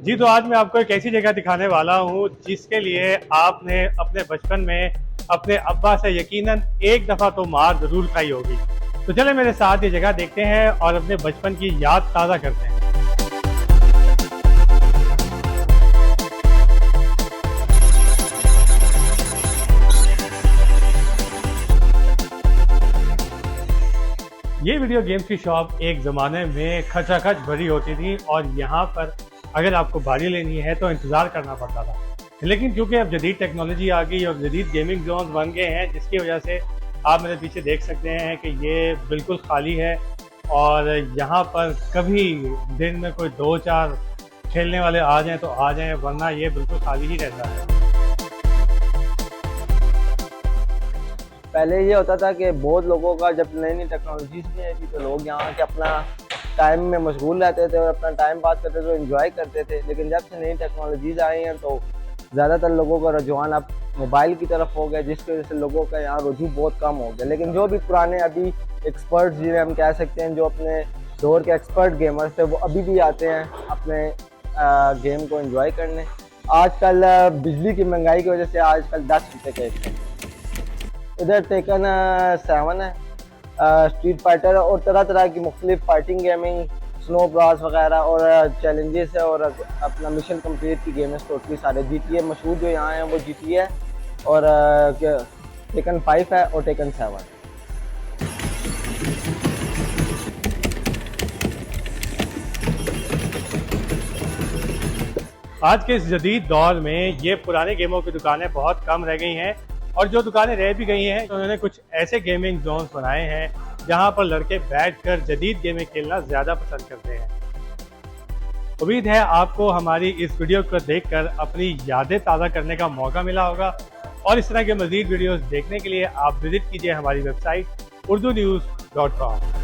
जी तो आज मैं आपको एक ऐसी जगह दिखाने वाला हूँ जिसके लिए आपने अपने बचपन में अपने अब्बा से यकीनन एक दफ़ा तो मार ज़रूर खाई होगी। तो चले मेरे साथ ये जगह देखते हैं और अपने बचपन की याद ताज़ा करते हैं। ये वीडियो गेम्स की शॉप एक ज़माने में खचाखच भरी होती थी और यहाँ पर अगर आपको बारी लेनी है तो इंतज़ार करना पड़ता था। लेकिन क्योंकि अब जदीद टेक्नोलॉजी आ गई और जदीद गेमिंग जोन बन गए हैं, जिसकी वजह से आप मेरे पीछे देख सकते हैं कि ये बिल्कुल खाली है और यहाँ पर कभी दिन में कोई 2-4 खेलने वाले आ जाएं तो आ जाएं, वरना ये बिल्कुल खाली ही रहता है। पहले ये होता था कि बहुत लोगों का जब नई नई टेक्नोलॉजीज नहीं आई थी तो लोग यहाँ के अपना टाइम में मशगूल रहते थे और अपना टाइम पास करते थे, एंजॉय करते थे। लेकिन जब से नई टेक्नोलॉजीज आई हैं तो ज़्यादातर लोगों का रुझान अब मोबाइल की तरफ हो गया, जिसकी वजह से लोगों का यहाँ रुझू बहुत कम हो गया। लेकिन जो भी पुराने अभी एक्सपर्ट्स जिन्हें हम कह सकते हैं, जो अपने दौर के एक्सपर्ट गेमर्स थे, वो अभी भी आते हैं अपने गेम को एंजॉय करने। आजकल बिजली की महंगाई की वजह से आजकल 10 रुपये के हैं। इधर टेकन 7 है, स्ट्रीट फाइटर और तरह तरह की मुख्तलिफ फाइटिंग गेमिंग, स्नो ब्रास वगैरह और चैलेंजेस है और अपना मिशन कंप्लीट की गेम है। टोटली सारे GTA मशहूर जो यहाँ हैं वो GTA है और टेकन 5 है और टेकन 7। आज के इस जदीद दौर में ये पुराने गेमों की दुकानें बहुत कम रह गई हैं और जो दुकानें रह भी गई हैं तो उन्होंने कुछ ऐसे गेमिंग जोन्स बनाए हैं जहां पर लड़के बैठकर जदीद गेमें खेलना ज़्यादा पसंद करते हैं। उम्मीद है आपको हमारी इस वीडियो को देखकर अपनी यादें ताज़ा करने का मौका मिला होगा और इस तरह के मज़ीद वीडियोस देखने के लिए आप विजिट कीजिए हमारी वेबसाइट urdunews.com।